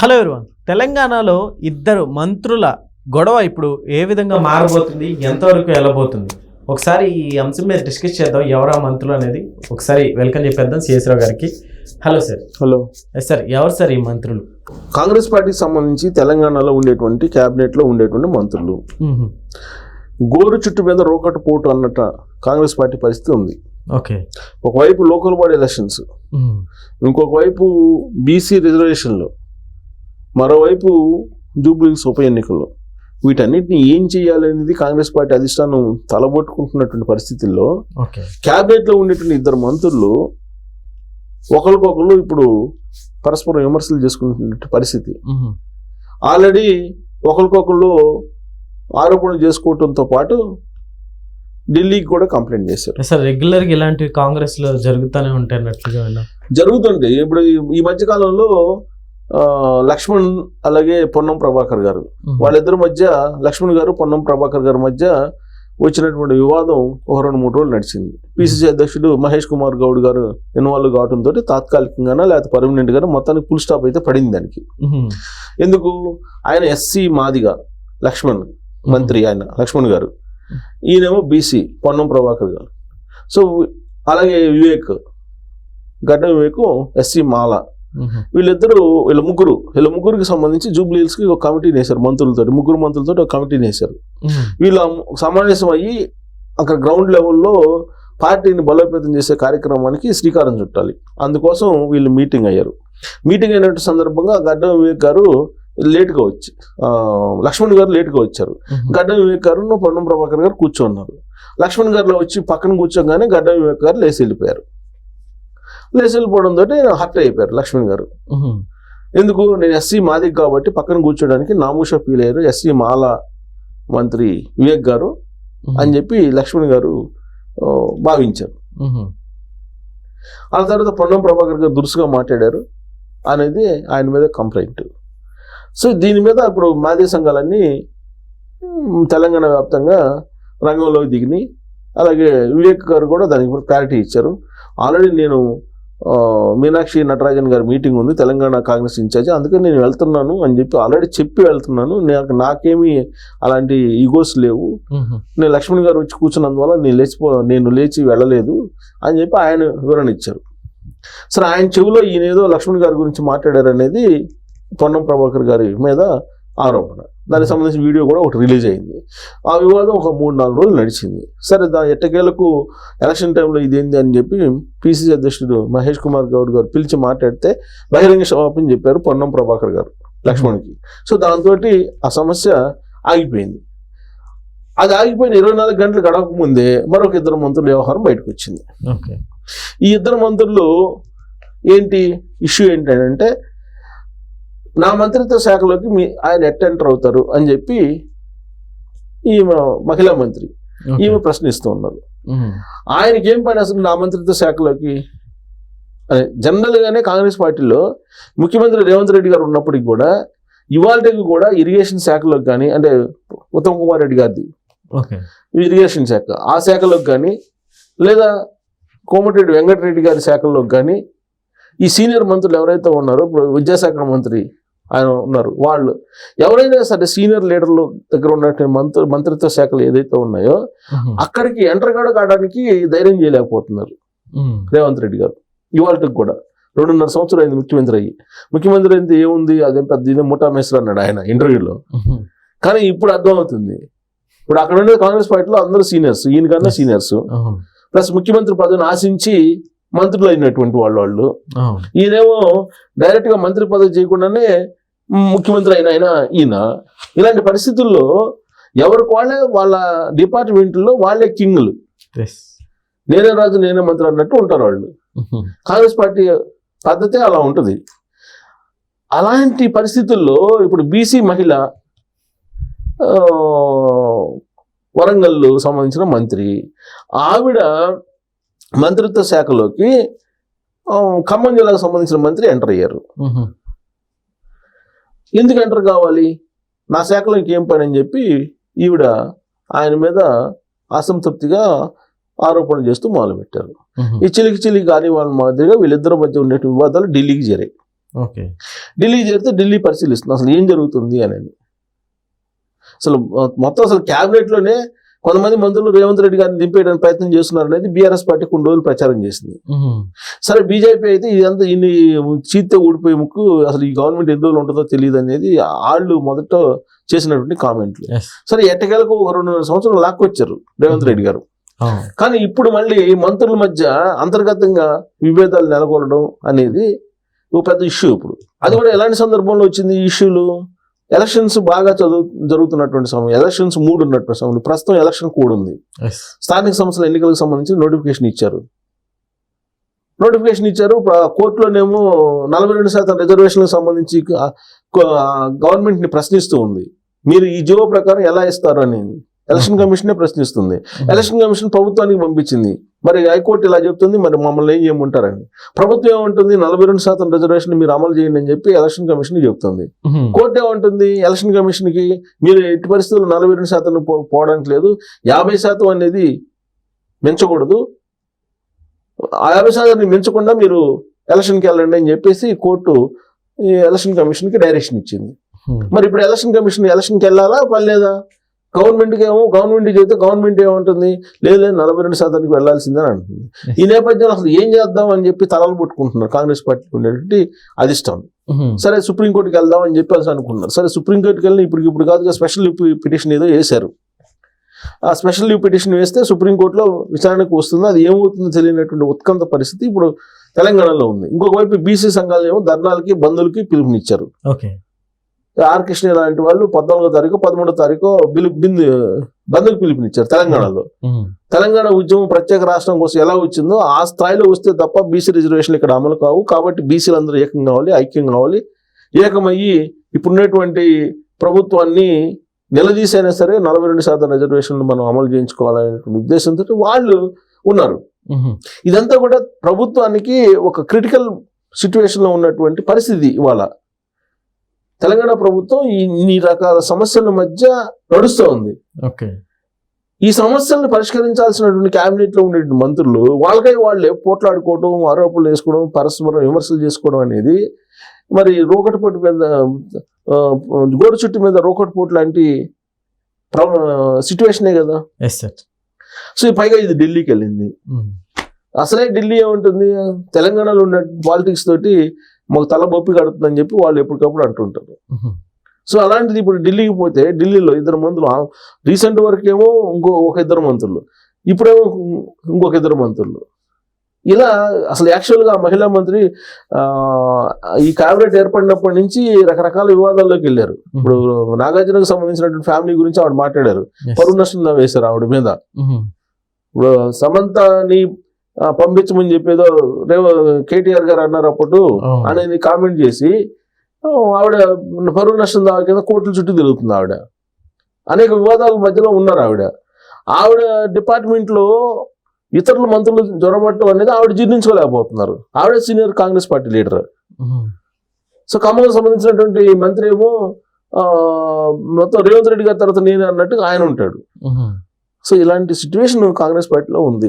Hello everyone, తెలంగాణలో ఇద్దరు మంత్రుల గొడవ ఇప్పుడు ఏ విధంగా మారబోతుంది, ఎంతవరకు వెళ్ళబోతుంది, ఒకసారి ఈ అంశం మీద డిస్కస్ చేద్దాం. ఎవరా మంత్రులు అనేది ఒకసారి వెల్కమ్ చెప్పేద్దాం సిఎస్ రావు గారికి. Hello sir. హలో సార్, ఎవరు సార్ ఈ మంత్రులు? కాంగ్రెస్ పార్టీకి సంబంధించి తెలంగాణలో ఉండేటువంటి క్యాబినెట్లో ఉండేటువంటి మంత్రులు. గోరు చుట్టు మీద రోకట్టు పోటు అన్నట్ట కాంగ్రెస్ పార్టీ పరిస్థితి ఉంది. ఓకే, ఒకవైపు లోకల్ బాడీ ఎలక్షన్స్, ఇంకొక వైపు బీసీ రిజర్వేషన్లు, మరోవైపు జూబ్లీహిల్స్ ఉప ఎన్నికలు. వీటన్నిటిని ఏం చేయాలనేది కాంగ్రెస్ పార్టీ అధిష్టానం తలబొట్టుకుంటున్నటువంటి పరిస్థితుల్లో క్యాబినెట్లో ఉండేటువంటి ఇద్దరు మంత్రులు ఒకరికొకరు ఇప్పుడు పరస్పరం విమర్శలు చేసుకున్నటువంటి పరిస్థితి. ఆల్రెడీ ఒకరికొకరు ఆరోపణలు చేసుకోవడంతో పాటు ఢిల్లీకి కూడా కంప్లైంట్ చేశారు. సార్, రెగ్యులర్గా ఇలాంటివి కాంగ్రెస్ లో జరుగుతూనే ఉంటాయన్నట్లుగా జరుగుతుంటే ఇప్పుడు ఈ మధ్య కాలంలో లక్ష్మణ్ అలాగే పొన్నం ప్రభాకర్ గారు, వాళ్ళిద్దరి మధ్య, లక్ష్మణ్ గారు పొన్నం ప్రభాకర్ గారి మధ్య వచ్చినటువంటి వివాదం ఒక 2-3 రోజులు నడిచింది. పిసిసి అధ్యక్షుడు మహేష్ కుమార్ గౌడ్ గారు ఇన్వాల్వ్ కావడంతో తాత్కాలికంగానే లేకపోతే పర్మనెంట్ గానే మొత్తానికి ఫుల్ స్టాప్ అయితే పడింది దానికి. ఎందుకు? ఆయన ఎస్సీ మాదిగా లక్ష్మణ్ మంత్రి, ఆయన లక్ష్మణ్ గారు, ఈయనేమో బీసీ పొన్నం ప్రభాకర్ గారు. సో అలాగే గడ్డ వివేక్ ఎస్సీ మాల, వీళ్ళ ముగ్గురికి సంబంధించి జూబ్లీహిల్స్కి ఒక కమిటీని వేశారు. ముగ్గురు మంత్రులతో ఒక కమిటీని వేశారు. వీళ్ళ సమావేశం అయ్యి అక్కడ గ్రౌండ్ లెవెల్లో పార్టీని బలోపేతం చేసే కార్యక్రమానికి శ్రీకారం చుట్టాలి. అందుకోసం వీళ్ళు మీటింగ్ అయ్యారు. మీటింగ్ అయినట్టు సందర్భంగా గడ్డ వివేక్ గారు లేట్గా వచ్చి, లక్ష్మణ్ గారు లేట్గా వచ్చారు. గడ్డ వివేక్ గారు పొన్నం ప్రభాకర్ గారు కూర్చోన్నారు. లక్ష్మణ్ గారిలో వచ్చి పక్కన కూర్చోగానే గడ్డ వివేక్ గారు లేచి వెళ్ళిపోయారు. వెళ్ళిపోవడంతో హర్ట్ అయిపోయారు లక్ష్మణ్ గారు. ఎందుకు? నేను ఎస్సీ మాదిక్ కాబట్టి పక్కన కూర్చోడానికి నామూషా ఫీల్ అయ్యారు ఎస్సీ మాల మంత్రి వివేక్ గారు అని చెప్పి లక్ష్మణ్ గారు భావించారు. ఆ తర్వాత పొన్నం ప్రభాకర్ గారు దురుసుగా మాట్లాడారు అనేది ఆయన మీద కంప్లైంట్. సో దీని మీద ఇప్పుడు మాదిగ సంఘాలన్నీ తెలంగాణ వ్యాప్తంగా రంగంలోకి దిగినాయి. అలాగే వివేక్ గారు కూడా దానికి క్లారిటీ ఇచ్చారు. ఆల్రెడీ నేను మీనాక్షి నటరాజన్ గారి మీటింగ్ ఉంది, తెలంగాణ కాంగ్రెస్ ఇన్ఛార్జ్, అందుకని నేను వెళ్తున్నాను అని చెప్పి ఆల్రెడీ చెప్పి వెళ్తున్నాను. నాకేమీ అలాంటి ఈగోస్ లేవు. నేను లక్ష్మణ్ గారు వచ్చి కూర్చున్నందువల్ల నేను లేచి వెళ్ళలేదు అని చెప్పి ఆయన వివరణ ఇచ్చారు. సరే, ఆయన చెవిలో ఈయన ఏదో లక్ష్మణ్ గారి గురించి మాట్లాడారు అనేది పొన్నం ప్రభాకర్ గారి మీద ఆరోపణ. దానికి సంబంధించిన వీడియో కూడా ఒకటి రిలీజ్ అయింది. ఆ వివాదం ఒక 3-4 రోజులు నడిచింది. సరే, ఎట్టకేలకు ఎలక్షన్ టైంలో ఇదేంది అని చెప్పి పిసిసి అధ్యక్షుడు మహేష్ కుమార్ గౌడ్ గారు పిలిచి మాట్లాడితే బహిరంగ క్షమాపణ చెప్పారు పొన్నం ప్రభాకర్ గారు లక్ష్మణ్కి. సో దాంతో ఆ సమస్య ఆగిపోయింది. అది ఆగిపోయిన 24 గంటలు గడవక ముందే మరొక ఇద్దరు మంత్రుల వ్యవహారం బయటకు వచ్చింది. ఈ ఇద్దరు మంత్రులు ఇష్యూ ఏంటంటే, నా మంత్రిత్వ శాఖలోకి ఆయన ఎంటర్ అవుతారు అని చెప్పి ఈమె మహిళా మంత్రి ఈమె ప్రశ్నిస్తూ ఉన్నారు. ఆయనకి ఏం పని అసలు నా మంత్రిత్వ శాఖలోకి అని? జనరల్గానే కాంగ్రెస్ పార్టీలో ముఖ్యమంత్రి రేవంత్ రెడ్డి గారు ఉన్నప్పటికి కూడా ఇవాళకి కూడా ఇరిగేషన్ శాఖలోకి కానీ, అంటే ఉత్తమ్ కుమార్ రెడ్డి గారిది ఇరిగేషన్ శాఖ, ఆ శాఖలోకి కానీ, లేదా కోమటిరెడ్డి వెంకటరెడ్డి గారి శాఖల్లోకి కానీ ఈ సీనియర్ మంత్రులు ఎవరైతే ఉన్నారో, ఇప్పుడు విద్యాశాఖ మంత్రి ఆయన ఉన్నారు, వాళ్ళు ఎవరైనా సరే సీనియర్ లీడర్లు దగ్గర ఉన్నటువంటి మంత్రిత్వ శాఖలు ఏదైతే ఉన్నాయో అక్కడికి ఎంటర్ కావడానికి ధైర్యం చేయలేకపోతున్నారు రేవంత్ రెడ్డి గారు. ఇవాళకి కూడా 2.5 సంవత్సరాలు అయింది ముఖ్యమంత్రి అయితే ఏముంది, అదే పెద్ద ముఠా మేస్త్రి అన్నాడు ఆయన ఇంటర్వ్యూలో. కానీ ఇప్పుడు అర్థమవుతుంది, ఇప్పుడు అక్కడ ఉండే కాంగ్రెస్ పార్టీలో అందరూ సీనియర్స్, ఈయనకన్నా సీనియర్స్, ప్లస్ ముఖ్యమంత్రి పదవిని ఆశించి మంత్రులు అయినటువంటి వాళ్ళు. ఈయనేమో డైరెక్ట్ గా మంత్రి పదవి చేయకుండానే ముఖ్యమంత్రి అయిన ఈయన. ఇలాంటి పరిస్థితుల్లో ఎవరికి వాళ్ళ డిపార్ట్మెంట్లో వాళ్ళే కింగ్లు, నేనే రాజు నేనే మంత్రి అన్నట్టు ఉంటారు వాళ్ళు. కాంగ్రెస్ పార్టీ పద్ధతే అలా ఉంటుంది. అలాంటి పరిస్థితుల్లో ఇప్పుడు బీసీ మహిళ, వరంగల్ సంబంధించిన మంత్రి, ఆవిడ మంత్రిత్వ శాఖలోకి ఖమ్మం జిల్లాకు సంబంధించిన మంత్రి ఎంటర్ అయ్యారు. ఎందుకు ఎంటర్ కావాలి? నా శాఖలో ఇంకేం పని అని చెప్పి ఈవిడ ఆయన మీద అసంతృప్తిగా ఆరోపణలు చేస్తూ మొదలుపెట్టారు. ఈ చిలికి గాని వాళ్ళ మాదిరిగా వీళ్ళిద్దరి మధ్య ఉండే వివాదాలు ఢిల్లీకి చేరాయి. ఢిల్లీ చేరితే ఢిల్లీ పరిశీలిస్తుంది అసలు ఏం జరుగుతుంది అనేది. అసలు మొత్తం అసలు క్యాబినెట్లోనే కొంతమంది మంత్రులు రేవంత్ రెడ్డి గారిని దింపేయడానికి ప్రయత్నం చేస్తున్నారు అనేది బీఆర్ఎస్ పార్టీ కొన్ని రోజులు ప్రచారం చేసింది. సరే బీజేపీ అయితే ఇదంతా ఇన్ని చీత్తే ఊడిపోయే ముక్కు, అసలు ఈ గవర్నమెంట్ ఎన్ని రోజులు ఉంటుందో తెలియదు అనేది వాళ్ళు మొదట చేసినటువంటి కామెంట్లు. సరే ఎట్టకేలకు ఒక 2.5 సంవత్సరాలు లాక్కొచ్చారు రేవంత్ రెడ్డి గారు. కానీ ఇప్పుడు మళ్ళీ మంత్రుల మధ్య అంతర్గతంగా విభేదాలు నెలకొనడం అనేది ఒక పెద్ద ఇష్యూ. ఇప్పుడు అది కూడా ఎలాంటి సందర్భంలో వచ్చింది ఈ ఇష్యూలు? ఎలక్షన్స్ బాగా జరుగుతున్నటువంటి సమయం, ఎలక్షన్స్ మూడు ఉన్నటువంటి సమయంలో, ప్రస్తుతం ఎలక్షన్ కోడ్ ఉంది. స్థానిక సంస్థల ఎన్నికలకు సంబంధించి నోటిఫికేషన్ ఇచ్చారు. కోర్టులోనేమో 42% రిజర్వేషన్లకు సంబంధించి గవర్నమెంట్ ని ప్రశ్నిస్తూ ఉంది. మీరు ఈ జీవో ప్రకారం ఎలా ఇస్తారు అనేది ఎలక్షన్ కమిషనే ప్రశ్నిస్తుంది. ఎలక్షన్ కమిషన్ ప్రభుత్వానికి పంపించింది. మరి హైకోర్టు ఇలా చెప్తుంది, మరి మమ్మల్ని ఏం చేయమంటారని. ప్రభుత్వం ఏమంటుంది, 42% రిజర్వేషన్ మీరు అమలు చేయండి అని చెప్పి ఎలక్షన్ కమిషన్ చెప్తుంది. కోర్టు ఏమంటుంది ఎలక్షన్ కమిషన్ కి, మీరు ఎట్టి పరిస్థితుల్లో 42% పోవడానికి లేదు, 50% అనేది మించకూడదు, ఆ 50% మించకుండా మీరు ఎలక్షన్కి వెళ్ళండి అని చెప్పేసి కోర్టు ఎలక్షన్ కమిషన్ కి డైరెక్షన్ ఇచ్చింది. మరి ఇప్పుడు ఎలక్షన్ కమిషన్ ఎలక్షన్కి వెళ్ళాలా పర్లేదా? గవర్నమెంట్ చెబితే గవర్నమెంట్ ఏమంటుంది, లేదు 42%కి వెళ్లాల్సిందని అంటుంది. ఈ నేపథ్యంలో అసలు ఏం చేద్దాం అని చెప్పి తలలు పట్టుకుంటున్నారు కాంగ్రెస్ పార్టీ ఉండేటువంటి అధిష్టానం. సరే సుప్రీంకోర్టుకి వెళ్దాం అని చెప్పి అనుకున్నారు. సరే సుప్రీంకోర్టుకి వెళ్ళి ఇప్పుడు కాదు, స్పెషల్ పిటిషన్ ఏదో వేశారు. ఆ స్పెషల్ లీవ్ పిటిషన్ వేస్తే సుప్రీంకోర్టులో విచారణకు వస్తుంది. అది ఏమవుతుందో తెలియనటువంటి ఉత్కంఠ పరిస్థితి ఇప్పుడు తెలంగాణలో ఉంది. ఇంకొక వైపు బీసీ సంఘాలు ఏమో ధర్నాలకి బంధులకి పిలుపునిచ్చారు. ఆర్ కృష్ణ లాంటి వాళ్ళు 14వ తారీఖు 13వ తారీఖు బంధుకు పిలుపునిచ్చారు తెలంగాణలో. తెలంగాణ ఉద్యమం ప్రత్యేక రాష్ట్రం కోసం ఎలా వచ్చిందో ఆ స్థాయిలో వస్తే తప్ప బీసీ రిజర్వేషన్లు ఇక్కడ అమలు కావు. కాబట్టి బీసీలు అందరూ ఏకం కావాలి, ఐక్యం కావాలి, ఏకమయ్యి ఇప్పుడున్నటువంటి ప్రభుత్వాన్ని నిలదీసైనా సరే 42% రిజర్వేషన్లు మనం అమలు చేయించుకోవాలనే ఉద్దేశంతో వాళ్ళు ఉన్నారు. ఇదంతా కూడా ప్రభుత్వానికి ఒక క్రిటికల్ సిచ్యువేషన్ లో ఉన్నటువంటి పరిస్థితి. ఇవాళ తెలంగాణ ప్రభుత్వం ఈ రకాల సమస్యల మధ్య నడుస్తూ ఉంది. ఈ సమస్యలను పరిష్కరించాల్సినటువంటి క్యాబినెట్ లో ఉండే మంత్రులు వాళ్ళే పోట్లాడుకోవడం, ఆరోపణలు వేసుకోవడం, పరస్పరం విమర్శలు చేసుకోవడం అనేది మరి రోకటిపోటు మీద గోడు చుట్టు మీద రోకటిపోటు లాంటి సిచ్యువేషనే కదా. సో పైగా ఇది ఢిల్లీకి వెళ్ళింది. అసలే ఢిల్లీ ఏముంటుంది, తెలంగాణలో ఉన్న పాలిటిక్స్ తోటి మాకు తల బొప్పి కడుతుందని చెప్పి వాళ్ళు ఎప్పటికప్పుడు అంటుంటారు. సో అలాంటిది ఇప్పుడు ఢిల్లీకి పోతే ఢిల్లీలో 2 మంత్రులు, రీసెంట్ వరకు ఏమో ఒక 2 మంత్రులు, ఇప్పుడేమో ఇంకొక 2 మంత్రులు. ఇలా అసలు యాక్చువల్గా మహిళా మంత్రి ఈ క్యాబినెట్ ఏర్పడినప్పటి నుంచి రకరకాల వివాదాల్లోకి వెళ్ళారు. ఇప్పుడు నాగార్జునకు సంబంధించినటువంటి ఫ్యామిలీ గురించి ఆవిడ మాట్లాడారు, పరువు నష్టం వేశారు ఆవిడ మీద. ఇప్పుడు సమంతని పంపించమని చెప్పేదో కేటీఆర్ గారు అన్నారు అప్పుడు అనేది కామెంట్ చేసి ఆవిడ పరువు నష్టం దాని కింద కోర్టుల చుట్టూ తిరుగుతుంది. ఆవిడ అనేక వివాదాల మధ్యలో ఉన్నారు. ఆవిడ డిపార్ట్మెంట్ లో ఇతరుల మంత్రులు జ్వరబట్టడం అనేది ఆవిడ జీర్ణించుకోలేకపోతున్నారు. ఆవిడ senior Congress party leader. So ఖమ్మంకి సంబంధించినటువంటి మంత్రి ఏమో మొత్తం రేవంత్ రెడ్డి గారి తర్వాత నేను అన్నట్టు ఆయన ఉంటాడు. సో ఇలాంటి సిచ్యువేషన్ కాంగ్రెస్ పార్టీలో ఉంది.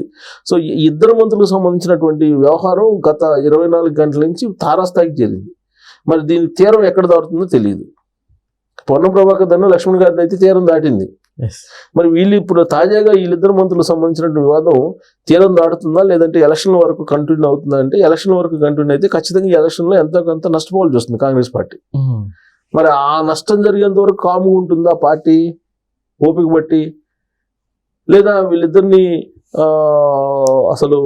సో ఈ 2 మంత్రులకు సంబంధించినటువంటి వ్యవహారం గత 24 గంటల నుంచి తారాస్థాయికి చేరింది. మరి దీని తీరం ఎక్కడ దాటుతుందో తెలియదు. పొన్నం ప్రభాకర్ దాన్ని లక్ష్మణ్ గారిని అయితే తీరం దాటింది. మరి వీళ్ళు ఇప్పుడు తాజాగా వీళ్ళిద్దరు మంత్రులకు సంబంధించినటువంటి వివాదం తీరం దాటుతుందా లేదంటే ఎలక్షన్ల వరకు కంటిన్యూ అవుతుందా అంటే, ఎలక్షన్ వరకు కంటిన్యూ అయితే ఖచ్చితంగా ఈ ఎలక్షన్లో ఎంతో కొంత నష్టపోవాల్సి వస్తుంది కాంగ్రెస్ పార్టీ. మరి ఆ నష్టం జరిగేంత వరకు కాముగా ఉంటుందా పార్టీ ఓపిక బట్టి, లేదా వీళ్ళిద్దరిని అసలు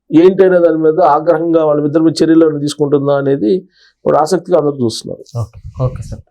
ఏంటి అనే దాని మీద ఆగ్రహంగా వాళ్ళిద్దరి మీద చర్యలను తీసుకుంటుందా అనేది ఇప్పుడు ఆసక్తిగా అందరూ చూస్తున్నారు. Okay sir.